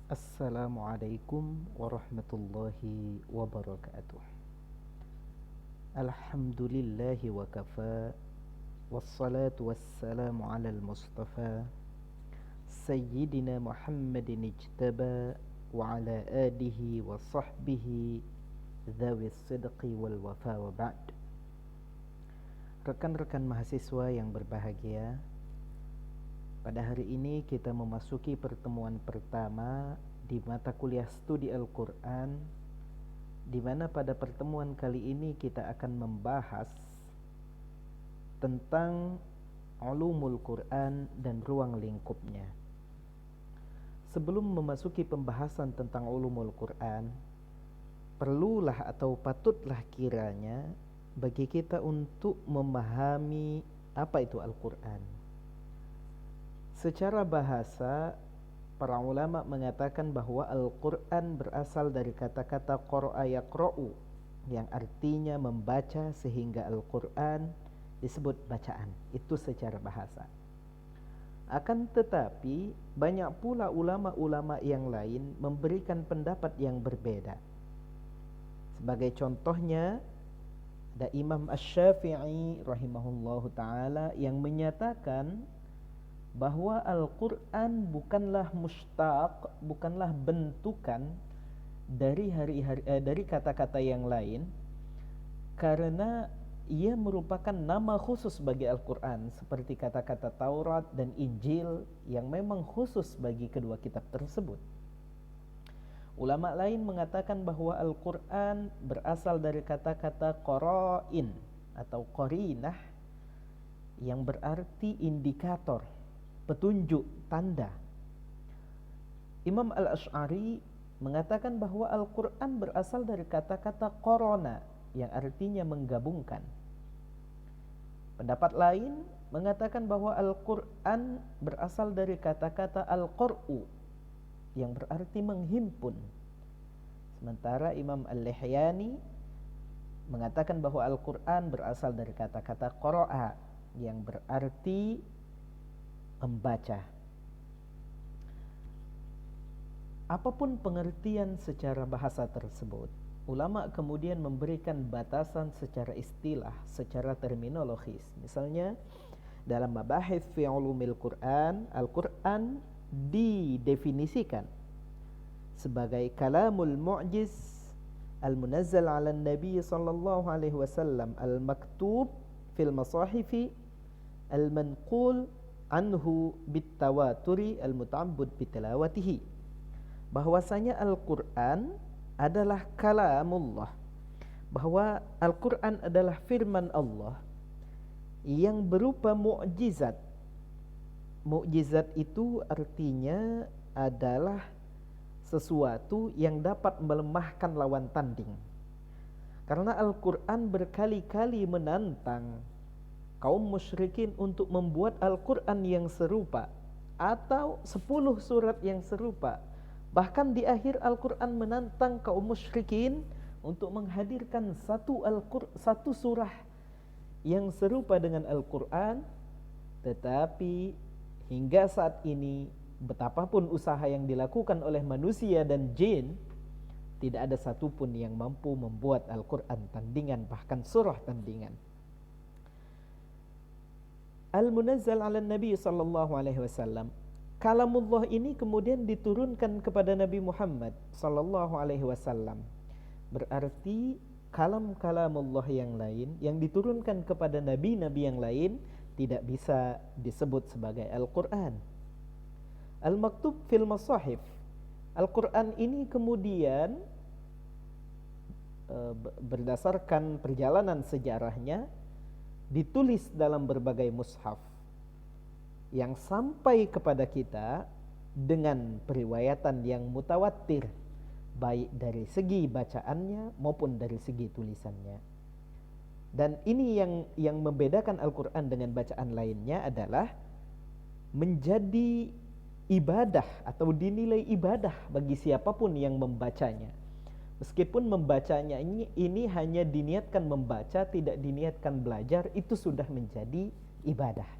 Assalamualaikum warahmatullahi wabarakatuh. Alhamdulillahi wa kafa. Wassalatu wassalamu ala al-mustafa Sayyidina Muhammadin ijtaba. Wa ala alihi wa sahbihi Dhawi sidqi wal wafa wa ba'd. Rekan-rekan mahasiswa yang berbahagia, pada hari ini kita memasuki pertemuan pertama di mata kuliah studi Al-Quran, di mana pada pertemuan kali ini kita akan membahas tentang ulumul Quran dan ruang lingkupnya. Sebelum memasuki pembahasan tentang ulumul Quran, perlulah atau patutlah kiranya bagi kita untuk memahami apa itu Al-Quran. Secara bahasa, para ulama mengatakan bahwa Al-Quran berasal dari kata-kata qara'a yaqra'u, yang artinya membaca, sehingga Al-Quran disebut bacaan. Itu secara bahasa. Akan tetapi banyak pula ulama-ulama yang lain memberikan pendapat yang berbeda. Sebagai contohnya, ada Imam Asy-Syafi'i rahimahullahu ta'ala yang menyatakan bahwa Al-Quran bukanlah mushtaq, bukanlah bentukan dari kata-kata yang lain, karena ia merupakan nama khusus bagi Al-Quran, seperti kata-kata Taurat dan Injil yang memang khusus bagi kedua kitab tersebut. Ulama lain mengatakan bahwa Al-Quran berasal dari kata-kata qara'in atau qarinah, yang berarti indikator, petunjuk, tanda. Imam Al-Asy'ari mengatakan bahwa Al-Quran berasal dari kata-kata qarana, yang artinya menggabungkan. Pendapat lain mengatakan bahwa Al-Quran berasal dari kata-kata al-qar'u, yang berarti menghimpun. Sementara Imam Al-Lihyani mengatakan bahwa Al-Quran berasal dari kata-kata qara'a, yang berarti membaca. Apapun pengertian secara bahasa tersebut, ulama kemudian memberikan batasan secara istilah, secara terminologis. Misalnya dalam mabahith fi ulumil Quran, Al-Quran didefinisikan sebagai kalamul mu'jiz al-munazzal 'ala an-nabi sallallahu alaihi wasallam al-maktub fil masahifi al-manqul anhu bitawaturi al-muta'abbud bitilawatihi. Bahwasanya Al-Quran adalah kalamullah, bahwa Al-Quran adalah firman Allah yang berupa mukjizat. Mukjizat itu artinya adalah sesuatu yang dapat melemahkan lawan tanding. Karena Al-Quran berkali-kali menantang kaum musyrikin untuk membuat Al-Quran yang serupa, atau 10 surat yang serupa. Bahkan di akhir Al-Quran menantang kaum musyrikin untuk menghadirkan satu surah yang serupa dengan Al-Quran. Tetapi hingga saat ini, betapapun usaha yang dilakukan oleh manusia dan jin, tidak ada satupun yang mampu membuat Al-Quran tandingan, bahkan surah tandingan. Al-Munazzal 'ala Nabi sallallahu alaihi wasallam, kalamullah ini kemudian diturunkan kepada Nabi Muhammad sallallahu alaihi wasallam. Berarti kalamullah yang lain yang diturunkan kepada nabi-nabi yang lain tidak bisa disebut sebagai Al-Quran. Al-maktub fil masahif, Al-Quran ini kemudian berdasarkan perjalanan sejarahnya ditulis dalam berbagai mushaf yang sampai kepada kita dengan periwayatan yang mutawatir, baik dari segi bacaannya maupun dari segi tulisannya. Dan ini yang membedakan Al-Quran dengan bacaan lainnya adalah menjadi ibadah atau dinilai ibadah bagi siapapun yang membacanya. Meskipun membacanya ini hanya diniatkan membaca, tidak diniatkan belajar, itu sudah menjadi ibadah.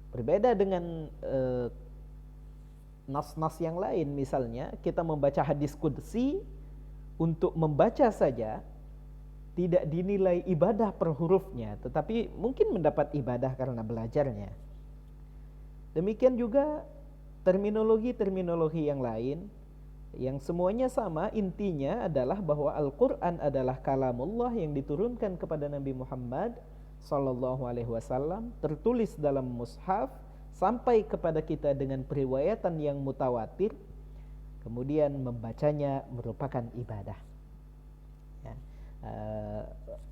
Berbeda dengan nas-nas yang lain. Misalnya kita membaca hadis qudsi, untuk membaca saja tidak dinilai ibadah per hurufnya, tetapi mungkin mendapat ibadah karena belajarnya. Demikian juga terminologi-terminologi yang lain, yang semuanya sama, intinya adalah bahwa Al-Quran adalah kalamullah yang diturunkan kepada Nabi Muhammad sallallahu alaihi wasallam, tertulis dalam mushaf, sampai kepada kita dengan periwayatan yang mutawatir, kemudian membacanya merupakan ibadah. Ya.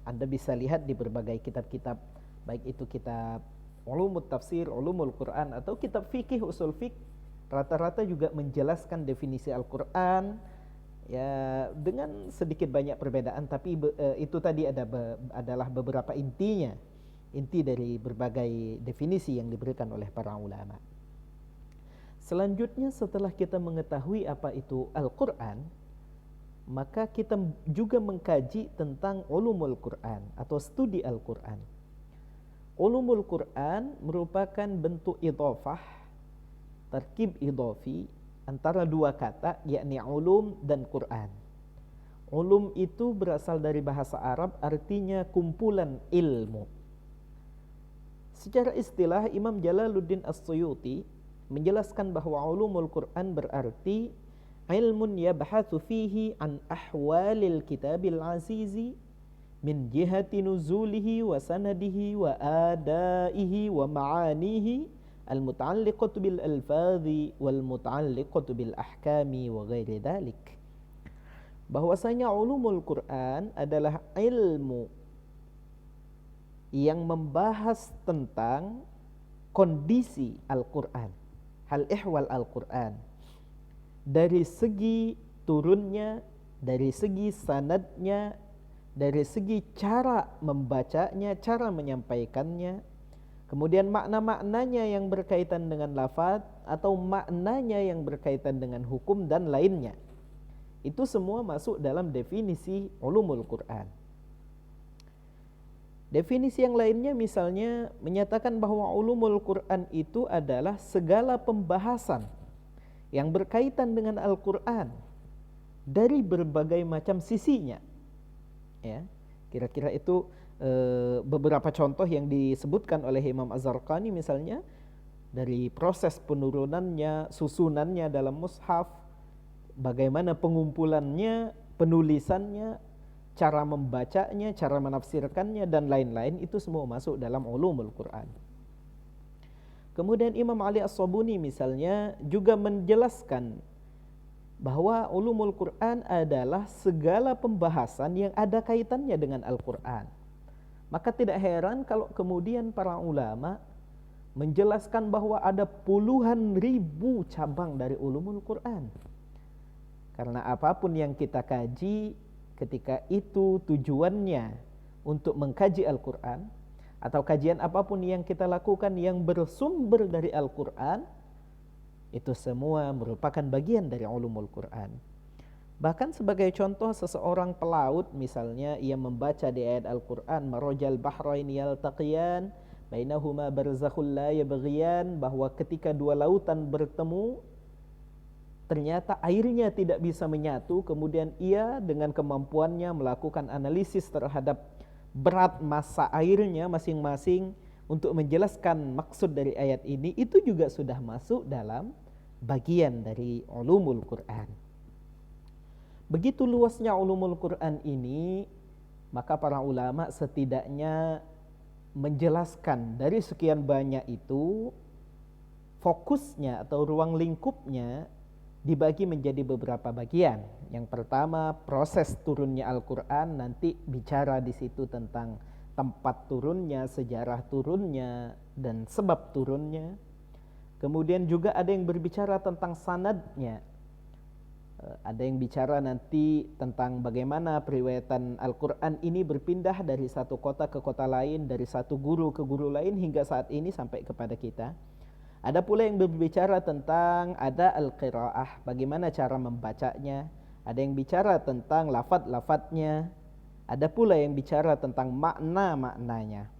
Anda bisa lihat di berbagai kitab-kitab, baik itu kitab ulumul tafsir, ulumul Quran, atau kitab fikih, usul fikih, rata-rata juga menjelaskan definisi Al-Quran, ya dengan sedikit banyak perbedaan, tapi itu tadi adalah beberapa intinya, inti dari berbagai definisi yang diberikan oleh para ulama. Selanjutnya, setelah kita mengetahui apa itu Al-Quran, maka kita juga mengkaji tentang ulumul Quran atau studi Al-Quran. Ulumul Quran merupakan bentuk idhofah, tarkib idhofi antara dua kata, yakni ulum dan Quran. Ulum itu berasal dari bahasa Arab, artinya kumpulan ilmu. Secara istilah, Imam Jalaluddin As-Suyuti menjelaskan bahwa ulumul Quran berarti ilmun yabhathu fihi an ahwalil kitabil azizi min jihati nuzulihi wa sanadihi wa adaihi wa ma'anihi al-muta'alliqatu bil alfadhi wal muta'alliqatu bil ahkami wa ghairi dhalik. Bahwasanya ulumul Quran adalah ilmu yang membahas tentang kondisi Al-Quran, hal ihwal Al-Quran, dari segi turunnya, dari segi sanadnya, dari segi cara membacanya, cara menyampaikannya, kemudian makna-maknanya yang berkaitan dengan lafaz atau maknanya yang berkaitan dengan hukum dan lainnya. Itu semua masuk dalam definisi ulumul Quran. Definisi yang lainnya misalnya menyatakan bahwa ulumul Quran itu adalah segala pembahasan yang berkaitan dengan Al-Quran dari berbagai macam sisinya. Ya, kira-kira itu beberapa contoh yang disebutkan oleh Imam Az-Zarqani, misalnya dari proses penurunannya, susunannya dalam mushaf, bagaimana pengumpulannya, penulisannya, cara membacanya, cara menafsirkannya, dan lain-lain, itu semua masuk dalam ulumul Quran. Kemudian Imam Ali As-Sabuni misalnya juga menjelaskan bahwa ulumul Quran adalah segala pembahasan yang ada kaitannya dengan Al-Quran. Maka tidak heran kalau kemudian para ulama menjelaskan bahwa ada puluhan ribu cabang dari ulumul Quran. Karena apapun yang kita kaji, ketika itu tujuannya untuk mengkaji Al-Quran, atau kajian apapun yang kita lakukan yang bersumber dari Al-Quran, itu semua merupakan bagian dari ulumul Quran. Bahkan sebagai contoh, seseorang pelaut misalnya, ia membaca di ayat Al-Quran, marajal bahraini yaltaqiyan bainahuma barzakhul la yabghiyan, bahwa ketika dua lautan bertemu ternyata airnya tidak bisa menyatu, kemudian ia dengan kemampuannya melakukan analisis terhadap berat massa airnya masing-masing untuk menjelaskan maksud dari ayat ini, itu juga sudah masuk dalam bagian dari ulumul Quran. Begitu luasnya ulumul Quran ini, maka para ulama setidaknya menjelaskan dari sekian banyak itu, fokusnya atau ruang lingkupnya dibagi menjadi beberapa bagian. Yang pertama, proses turunnya Al-Quran, nanti bicara di situ tentang tempat turunnya, sejarah turunnya, dan sebab turunnya. Kemudian juga ada yang berbicara tentang sanadnya. Ada yang bicara nanti tentang bagaimana periwayatan Al-Quran ini berpindah dari satu kota ke kota lain, dari satu guru ke guru lain, hingga saat ini sampai kepada kita. Ada pula yang berbicara tentang ada al-qiraah, bagaimana cara membacanya. Ada yang bicara tentang lafaz-lafaznya. Ada pula yang bicara tentang makna-maknanya.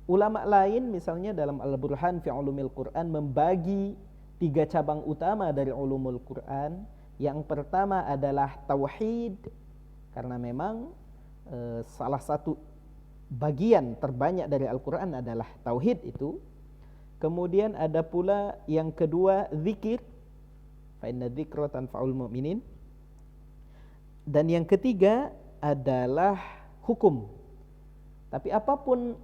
Ulama lain misalnya dalam Al-Burhan fi Ulumil Quran membagi 3 cabang utama dari ulumul Quran. Yang pertama adalah tauhid, karena memang salah satu bagian terbanyak dari Al-Quran adalah tauhid itu. Kemudian ada pula yang kedua zikir, fa inna dzikra tanfa'ul mu'minin. Dan yang ketiga adalah hukum. Tapi apapun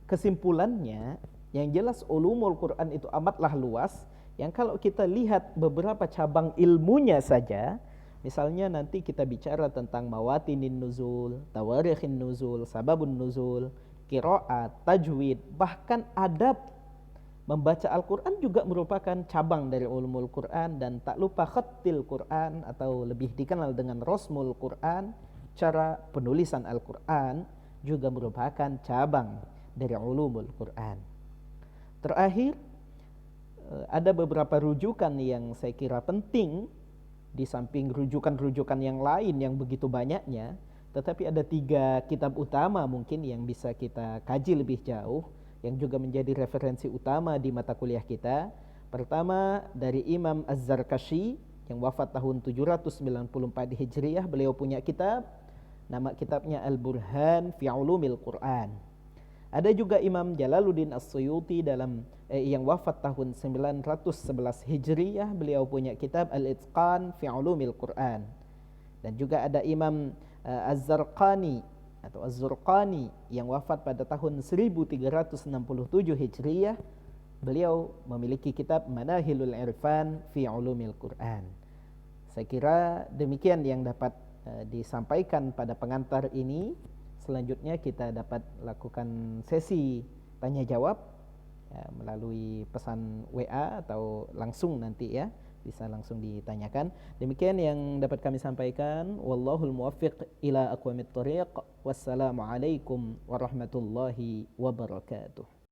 kesimpulannya, yang jelas ulumul Quran itu amatlah luas, yang kalau kita lihat beberapa cabang ilmunya saja, misalnya nanti kita bicara tentang mawatinin nuzul, tawarikhin nuzul, sababun nuzul, qiraat, tajwid, bahkan adab membaca Al-Quran juga merupakan cabang dari ulumul Quran. Dan tak lupa khattil Quran, atau lebih dikenal dengan rasmul Quran, cara penulisan Al-Quran juga merupakan cabang dari ulumul Quran. Terakhir, ada beberapa rujukan yang saya kira penting, di samping rujukan-rujukan yang lain yang begitu banyaknya, tetapi ada 3 kitab utama mungkin yang bisa kita kaji lebih jauh, yang juga menjadi referensi utama di mata kuliah kita. Pertama dari Imam Az-Zarkashi yang wafat tahun 794 Hijriah. Beliau punya kitab, nama kitabnya Al-Burhan fi Ulumil Quran. Ada juga Imam Jalaluddin As-Suyuti yang wafat tahun 911 Hijriah. Beliau punya kitab Al-Itqan fi Ulumil Quran. Dan juga ada Imam Az-Zarqani atau Az-Zurqani yang wafat pada tahun 1367 Hijriah. Beliau memiliki kitab Manahilul Irfan fi Ulumil Quran. Saya kira demikian yang dapat disampaikan pada pengantar ini. Selanjutnya kita dapat lakukan sesi tanya jawab melalui pesan WA atau langsung nanti ya, bisa langsung ditanyakan. Demikian yang dapat kami sampaikan. Wallahul muwaffiq ila aqwamit thoriq. Wassalamualaikum warahmatullahi wabarakatuh.